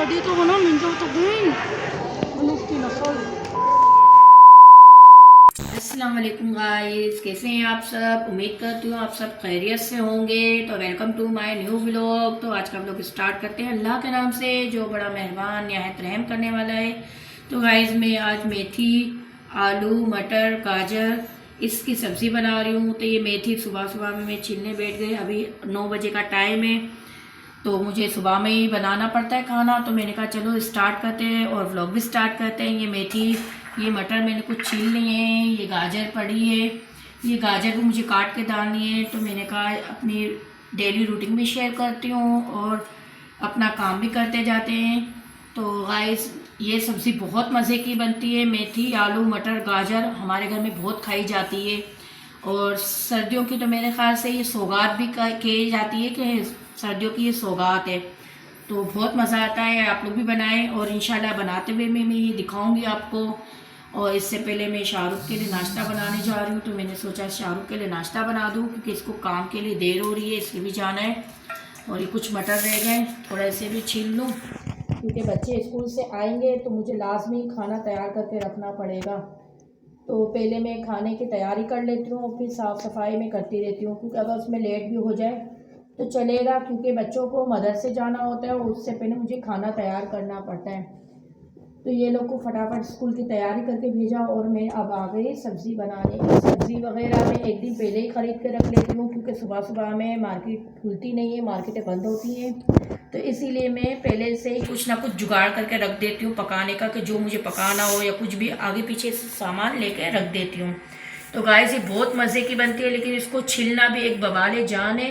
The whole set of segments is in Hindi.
dito ko na, minjaw to gin. Mufti na sol. अस्सलाम वालेकुम गाइस, कैसे हैं आप सब। उम्मीद करती हूँ आप सब खैरियत से होंगे। तो welcome to my new vlog. तो आज का व्लॉग स्टार्ट करते हैं अल्लाह के नाम से जो बड़ा मेहरबान निहायत रहम करने वाला है। तो गाइस मैं आज मेथी, आलू, मटर, गाजर इसकी सब्ज़ी बना रही हूँ। तो ये मेथी सुबह सुबह में मैं छीलने बैठ गई। अभी 9 बजे का टाइम है तो मुझे सुबह में ही बनाना पड़ता है खाना। तो मैंने कहा चलो स्टार्ट करते हैं और व्लॉग भी स्टार्ट करते हैं। ये मेथी, ये मटर मैंने कुछ छील लिए हैं, ये गाजर पड़ी है, ये गाजर भी मुझे काट के डालनी है। तो मैंने कहा अपनी डेली रूटीन भी शेयर करती हूँ और अपना काम भी करते जाते हैं। तो गाइस ये सब्ज़ी बहुत मज़े की बनती है। मेथी, आलू, मटर, गाजर हमारे घर में बहुत खाई जाती है और सर्दियों की तो मेरे ख्याल से ये सौगात भी कही जाती है कि सर्दियों की ये सौगात है। तो बहुत मज़ा आता है, आप लोग भी बनाएं और इंशाल्लाह बनाते हुए मैं ये दिखाऊंगी आपको। और इससे पहले मैं शाहरुख के लिए नाश्ता बनाने जा रही हूँ। तो मैंने सोचा शाहरुख के लिए नाश्ता बना दूँ क्योंकि इसको काम के लिए देर हो रही है, इसलिए भी जाना है। और ये कुछ मटर रह गए, थोड़ा ऐसे भी छील लूँ क्योंकि बच्चे स्कूल से आएंगे तो मुझे लाजमी खाना तैयार करके रखना पड़ेगा। तो पहले मैं खाने की तैयारी कर लेती हूँ और फिर साफ़ सफाई में करती रहती हूँ क्योंकि अगर उसमें लेट भी हो जाए तो चलेगा क्योंकि बच्चों को मदरसे जाना होता है और उससे पहले मुझे खाना तैयार करना पड़ता है। तो ये लोग को फटाफट स्कूल की तैयारी करके भेजा और मैं अब आ गई सब्ज़ी बनाने। सब्ज़ी वगैरह मैं एक दिन पहले ही ख़रीद के रख लेती हूँ क्योंकि सुबह सुबह में मार्केट खुलती नहीं है, मार्केटें बंद होती हैं। तो इसीलिए मैं पहले से ही कुछ ना कुछ जुगाड़ करके रख देती हूँ पकाने का, कि जो मुझे पकाना हो या कुछ भी आगे पीछे सामान लेके रख देती हूँ। तो गाइस ये बहुत मज़े की बनती है लेकिन इसको छिलना भी एक बवाल जान है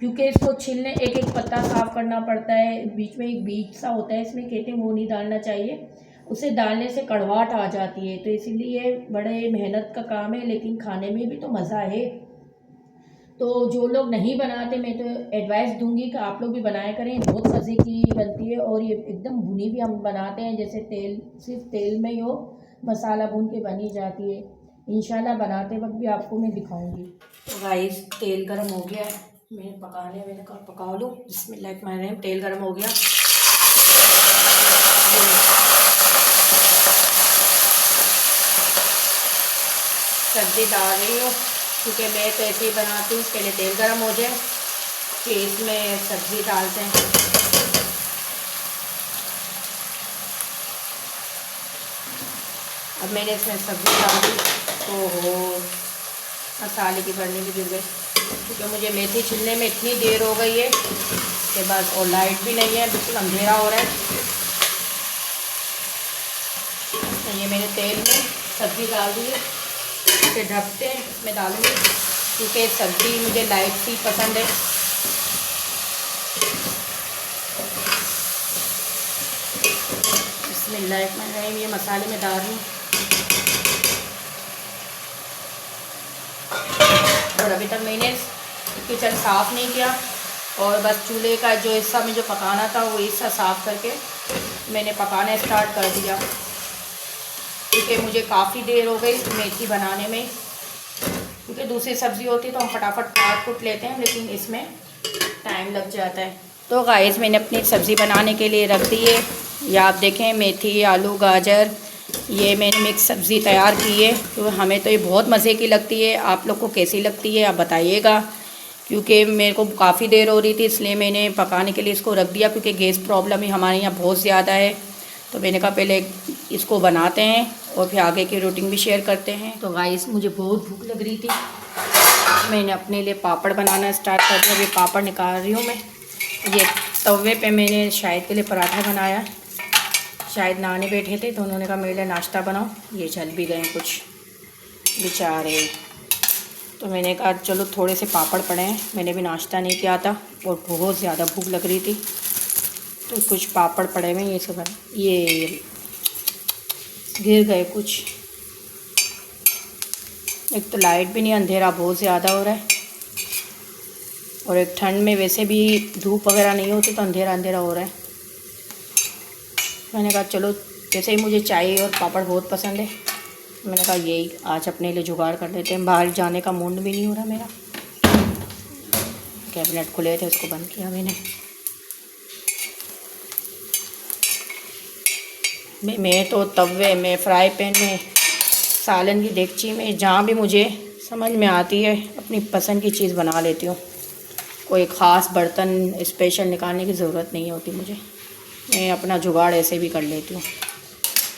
क्योंकि इसको छिलने एक एक पत्ता साफ़ करना पड़ता है। बीच में एक बीज सा होता है, इसमें कहते हैं वो नहीं डालना चाहिए, उसे डालने से कड़वाहट आ जाती है। तो इसीलिए बड़े मेहनत का काम है लेकिन खाने में भी तो मज़ा है। तो जो लोग नहीं बनाते मैं तो एडवाइस दूंगी कि आप लोग भी बनाया करें, बहुत मज़े की बनती है। और ये एकदम भुनी भी हम बनाते हैं, जैसे तेल सिर्फ तेल में ही हो, मसाला भून के बनी जाती है। इंशाल्लाह बनाते वक्त भी आपको मैं दिखाऊंगी। तो गाइस तेल गर्म हो गया है, मैंने कहा पका लूँ। बिस्मिल्लाह, तेल गर्म हो गया। सब्ज़ी डाल रही हूँ क्योंकि मैं तो ऐसे ही बनाती हूँ, पहले तेल गर्म हो जाए फिर इसमें सब्ज़ी डालते हैं। अब मैंने इसमें सब्ज़ी डाल दी तो मसाले की भरने की गिर गई क्योंकि मुझे मेथी छिलने में इतनी देर हो गई है कि बस, और लाइट भी नहीं है, बिल्कुल अंधेरा हो रहा है। तो ये मैंने तेल में सब्ज़ी डाल दी है, इसे ढकते हैं, इसमें डालूंगी क्योंकि सब्ज़ी मुझे लाइट सी पसंद है। बिस्मिल्लाहिर्रहमानिर्रहीम, ये मसाले में डाल रही हूँ। और अभी तक मैंने किचन साफ़ नहीं किया और बस चूल्हे का जो हिस्सा में जो पकाना था वो हिस्सा साफ़ करके मैंने पकाना स्टार्ट कर दिया क्योंकि मुझे काफ़ी देर हो गई मेथी बनाने में। क्योंकि दूसरी सब्ज़ी होती तो हम फटाफट काट कूट लेते हैं लेकिन इसमें टाइम लग जाता है। तो गाइस मैंने अपनी सब्ज़ी बनाने के लिए रख दी है। ये आप देखें मेथी, आलू, गाजर, ये मैंने मिक्स सब्ज़ी तैयार की है। तो हमें तो ये बहुत मज़े की लगती है, आप लोग को कैसी लगती है आप बताइएगा। क्योंकि मेरे को काफ़ी देर हो रही थी इसलिए मैंने पकाने के लिए इसको रख दिया क्योंकि गैस प्रॉब्लम ही हमारे यहाँ बहुत ज़्यादा है। तो मैंने कहा पहले इसको बनाते हैं और फिर आगे की रूटीन भी शेयर करते हैं। तो गाइस मुझे बहुत भूख लग रही थी, मैंने अपने लिए पापड़ बनाना स्टार्ट कर दिया। अभी पापड़ निकाल रही हूँ मैं। ये तवे पे मैंने शायद के लिए पराठा बनाया, शायद नाने बैठे थे तो उन्होंने कहा मेरे लिए नाश्ता बनाओ, ये चल भी गए कुछ बेचारे। तो मैंने कहा चलो थोड़े से पापड़ पड़े हैं, मैंने भी नाश्ता नहीं किया था और बहुत ज़्यादा भूख लग रही थी तो कुछ पापड़ पड़े हुए, ये सब ये गिर गए कुछ। एक तो लाइट भी नहीं, अंधेरा बहुत ज़्यादा हो रहा है और एक ठंड में वैसे भी धूप वगैरह नहीं होती तो अंधेरा अंधेरा हो रहा है। मैंने कहा चलो, जैसे ही मुझे चाय और पापड़ बहुत पसंद है मैंने कहा यही आज अपने लिए जुगाड़ कर लेते हैं। बाहर जाने का मूड भी नहीं हो रहा मेरा। कैबिनेट खुले थे उसको बंद किया मैंने। मैं तो तवे में, फ्राई पैन में, सालन की देगची में, जहाँ भी मुझे समझ में आती है अपनी पसंद की चीज़ बना लेती हूँ। कोई ख़ास बर्तन स्पेशल निकालने की ज़रूरत नहीं होती मुझे। मैं अपना जुगाड़ ऐसे भी कर लेती हूँ।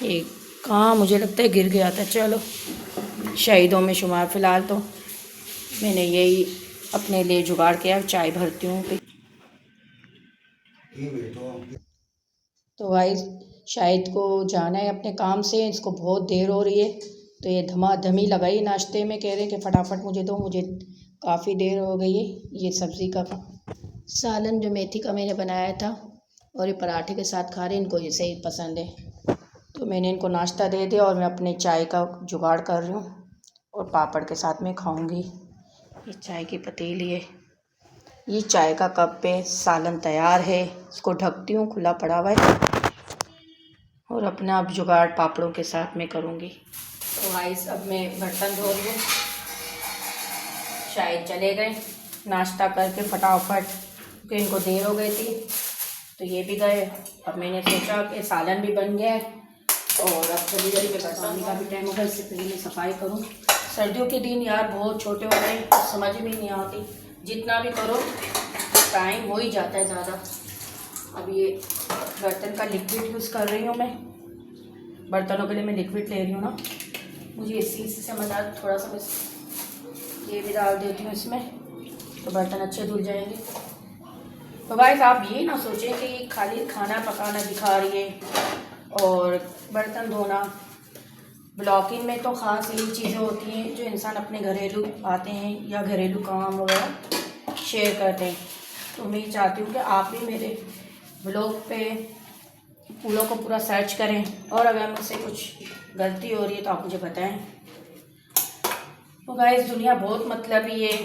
ये कहाँ मुझे लगता है गिर गया था। चलो, शहीदों में शुमार। फ़िलहाल तो मैंने यही अपने लिए जुगाड़ किया। चाय भरती हूँ। तो भाई शाहिद को जाना है अपने काम से, इसको बहुत देर हो रही है, तो ये धमाधमी लगाई नाश्ते में। कह रहे हैं कि फटाफट मुझे दो, मुझे काफ़ी देर हो गई है। ये सब्ज़ी का सालन जो मेथी का मैंने बनाया था और ये पराठे के साथ खा रहे हैं, इनको ऐसे ही पसंद है। तो मैंने इनको नाश्ता दे दिया और मैं अपने चाय का जुगाड़ कर रही हूँ और पापड़ के साथ में खाऊंगी। ये चाय की पतीली है, ये चाय का कप पे सालन तैयार है। इसको ढकती हूँ, खुला पड़ा हुआ है, और अपना अब जुगाड़ पापड़ों के साथ में करूँगी। तो गाइस अब मैं बर्तन धो रही हूँ। शायद चले गए नाश्ता करके फटाफट, क्योंकि इनको देर हो गई थी, तो ये भी गए। अब मैंने सोचा कि सालन भी बन गया है और अब जल्दी जल्दी पे बरसाने का भी टाइम होगा, इससे पहले मैं सफाई करूँ। सर्दियों के दिन यार बहुत छोटे हो गए, कुछ समझ में नहीं आती। जितना भी करो टाइम हो ही जाता है ज़्यादा। अब ये बर्तन का लिक्विड यूज़ कर रही हूँ मैं। बर्तनों के लिए मैं लिक्विड ले रही हूँ ना, मुझे इस चीज़ से मजा। थोड़ा सा बस ये भी डाल देती हूँ इसमें, तो बर्तन अच्छे धुल जाएंगे। तो भाई आप ये ना सोचें कि खाली खाना पकाना दिखा रही है और बर्तन धोना। ब्लॉगिंग में तो ख़ास यही चीज़ें होती हैं जो इंसान अपने घरेलू आते हैं या घरेलू काम वगैरह शेयर करते हैं। तो मैं चाहती हूँ कि आप भी मेरे ब्लॉग पे पूरों को पूरा सर्च करें, और अगर मुझसे कुछ गलती हो रही है तो आप मुझे बताएं। तो गाइस दुनिया बहुत मतलबी है।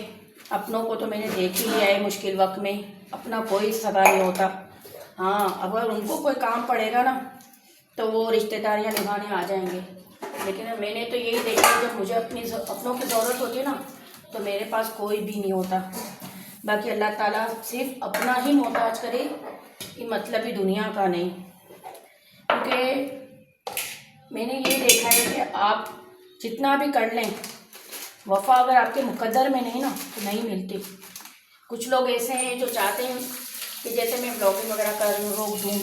अपनों को तो मैंने देख ही लिया है मुश्किल वक्त में, अपना कोई सगा नहीं होता। हाँ, अगर उनको कोई काम पड़ेगा ना तो वो रिश्तेदारियाँ निभाने आ जाएंगे, लेकिन मैंने तो यही देखा है जब मुझे अपनों की ज़रूरत होती है ना तो मेरे पास कोई भी नहीं होता। बाकी अल्लाह ताला सिर्फ अपना ही मोहताज करे, ये मतलबी दुनिया का नहीं। क्योंकि मैंने ये देखा है कि आप जितना भी कर लें, वफ़ा अगर आपके मुकद्दर में नहीं ना तो नहीं मिलती। कुछ लोग ऐसे हैं जो चाहते हैं कि जैसे मैं ब्लॉगिंग वगैरह कर रही हूँ रोक दूँ,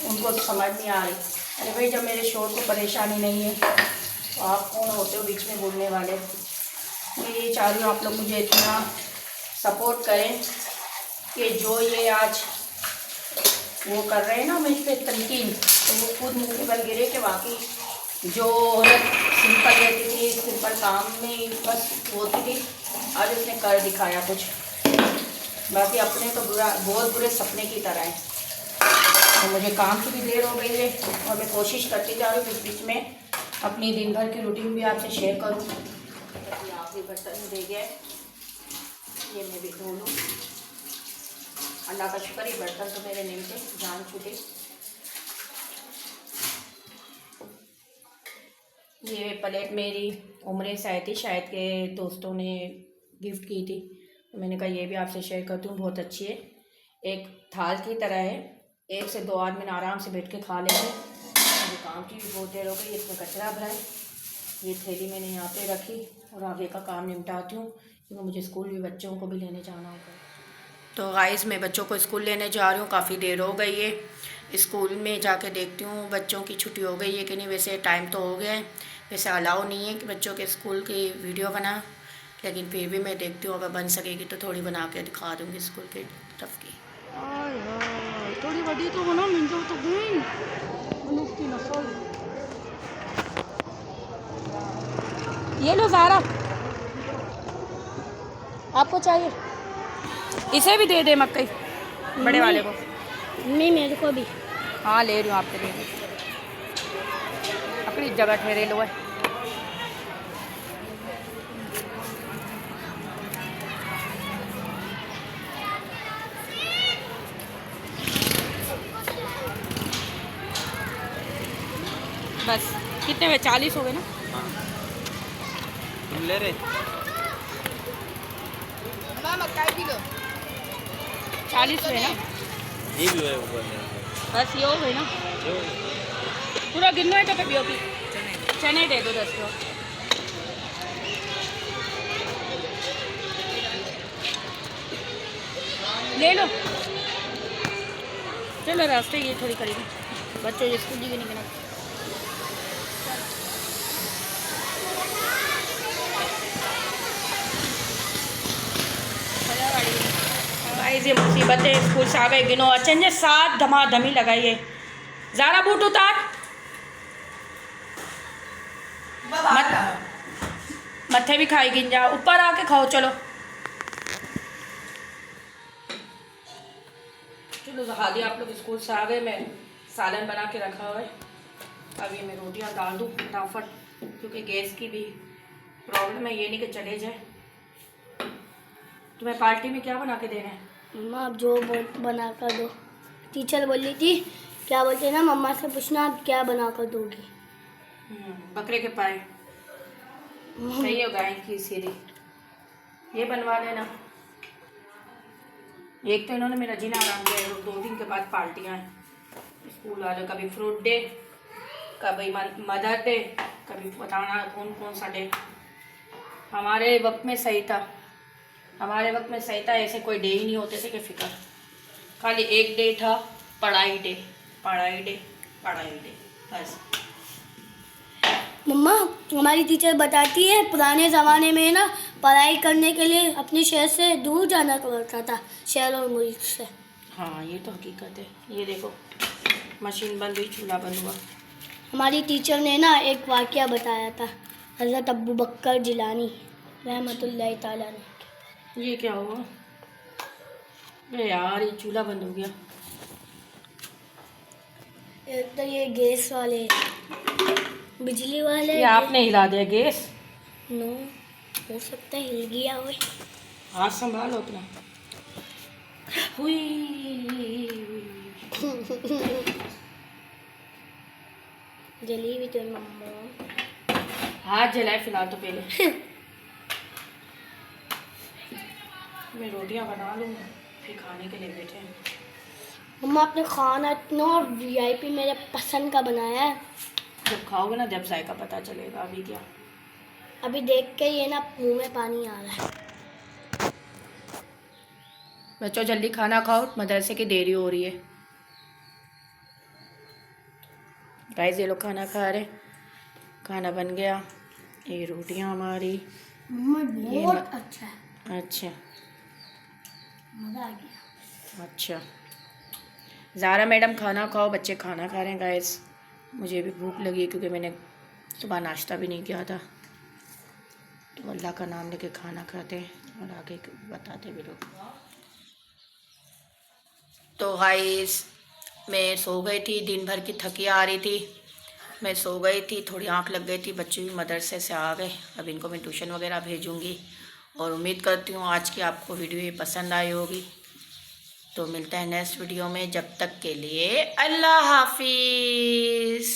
उनको तो समझ नहीं आ रही। अरे भाई, जब मेरे शोर को परेशानी नहीं है तो आप कौन होते हो बीच में बोलने वाले। मैं ये चाह रही हूँ आप लोग मुझे इतना सपोर्ट करें कि जो ये आज वो कर रहे हैं ना मैं इस पर तनकीन, तो वो खुद मुँह के बल गिरे कि वाकई जो औरत सिंपल रहती थी, सिंपल काम में बस होती थी, आज उसने कर दिखाया कुछ। बाकी अपने तो बहुत बुरे सपने की तरह है। तो मुझे काम की भी देर हो गई है और मैं कोशिश करती जा रही हूँ इस बीच में अपनी दिन भर की रूटीन भी आपसे शेयर करूँ। आप भी बर्तन दे गए, ये मैं भी धो लूँ। अल्लाह का शुक्र है बर्तन तो मेरे नहीं थे, जान छूटे। ये प्लेट मेरी उम्र शायद के दोस्तों ने गिफ्ट की थी, तो मैंने कहा ये भी आपसे शेयर करती हूँ। बहुत अच्छी है, एक थाल की तरह है, 1 से 2 आदमी आराम से बैठ के खा लेंगे। मुझे काम की भी बहुत देर हो गई, इसमें कचरा भरा है। ये थैली मैंने यहाँ पे रखी और आगे का काम निपटाती हूँ, क्योंकि मुझे स्कूल भी बच्चों को भी लेने जाना होगा। तो गाइस मैं बच्चों को स्कूल लेने जा रही हूँ, काफ़ी देर हो गई है। स्कूल में जाके देखती हूँ बच्चों की छुट्टी हो गई है कि नहीं। वैसे टाइम तो हो गया है, वैसे अलाउ नहीं है कि बच्चों के स्कूल की वीडियो बना, लेकिन फिर भी मैं देखती हूँ अगर बन सकेगी तो थोड़ी बना के दिखा दूँगी स्कूल की तरफ की। थोड़ी बड़ी तो बना, मिल जाओ तो गई मनुष्य की नस्ल। ये लो ज़ारा, आपको चाहिए? इसे भी दे दे मकई बड़े वाले को। नहीं, मेरे को भी। हाँ ले रही हूँ आपके लिए। अपनी जगह ठहरे लो है। बस कितने हुए? 40 हो गए ना? तुम ले रहे? मकाई किलो 40 हुए ना? ये भी है ऊपर में। बस ये हो गए ना? पूरा गिनो है तो ॿियो बि चने दे दो 10 किलो। ले लो। चलो रास्ते ये थोड़ी करेगी बच्चों स्कूल जी नहीं करना। गाइस ये मुसीबतें स्कूल से आ गए गिनो अचन जे साथ धमाधमी लगाई है। ज़ारा बूट उतार मत्थे भी खाई गिन जा ऊपर आके खाओ। चलो चलो जहादी आप लोग स्कूल से आ गए। मैं सालन बना के रखा हुआ है। अभी मैं रोटियां डाल दूँ फटाफट क्योंकि गैस की भी प्रॉब्लम है। ये नहीं कि चले जाए। तुम्हें पार्टी में क्या बना के देना है? मम्मा आप जो बना कर दो। टीचर बोल रही थी क्या बोलते हैं ना मम्मा से पूछना आप क्या बना कर दोगी। बकरे के पाए सही हो गाय की सीरी ये बनवा लेना। एक तो इन्होंने मेरा जीना आराम किया है। 2 दिन के बाद पार्टियाँ हैं स्कूल वाले। कभी फ्रूट डे कभी मदर डे कभी बताना कौन कौन सा डे। हमारे वक्त में सही था। हमारे वक्त में सही था। ऐसे कोई डे ही नहीं होते थे कि फिक्र। खाली एक डे था पढ़ाई डे पढ़ाई डे पढ़ाई डे बस। मम्मा हमारी टीचर बताती है पुराने ज़माने में ना पढ़ाई करने के लिए अपने शहर से दूर जाना पड़ता था शहर और मुल्क से। हाँ ये तो हकीकत है। ये देखो मशीन बंद हुई चूल्हा बंद हुआ। हमारी टीचर ने ना एक वाक़या बताया था हज़रत अबू बकर जिलानी रहमतुल्लाह ताला ने। ये क्या हुआ? अरे यार ये चूल्हा बंद हो गया। एक तो ये गैस वाले बिजली वाले ये आपने हिला दिया गैस? नो हो सकता है हिल गया हो। हाथ संभालो अपना। हुई जली भी तो मम्मा। हाथ जलाए फिलहाल तो पहले। मैं रोटियां बना लूँगा फिर खाने के लिए बैठे हैं। मम्मा आपने खाना इतना वीआईपी मेरे पसंद का बनाया है। जब खाओगे ना जब जायका पता चलेगा। अभी क्या अभी देख के ये ना मुंह में पानी आ रहा है। बच्चों जल्दी खाना खाओ मदरसे की देरी हो रही है। गाइस ये लोग खाना खा रहे। खाना बन गया। ये रोटियां हमारी। मम्मा बहुत अच्छा है। अच्छा मज़ा आ गया। अच्छा ज़ारा मैडम खाना खाओ। बच्चे खाना खा रहे हैं गाइस। मुझे भी भूख लगी क्योंकि मैंने सुबह नाश्ता भी नहीं किया था। तो अल्लाह का नाम लेके खाना खाते हैं और आगे बताते भी लोग। तो गाइस मैं सो गई थी। दिन भर की थकी आ रही थी। मैं सो गई थी। थोड़ी आँख लग गई थी। बच्चे भी मदरसे से आ गए। अब इनको मैं ट्यूशन वगैरह भेजूँगी। और उम्मीद करती हूँ आज की आपको वीडियो ये पसंद आई होगी। तो मिलता है नेक्स्ट वीडियो में। जब तक के लिए अल्लाह हाफिज़।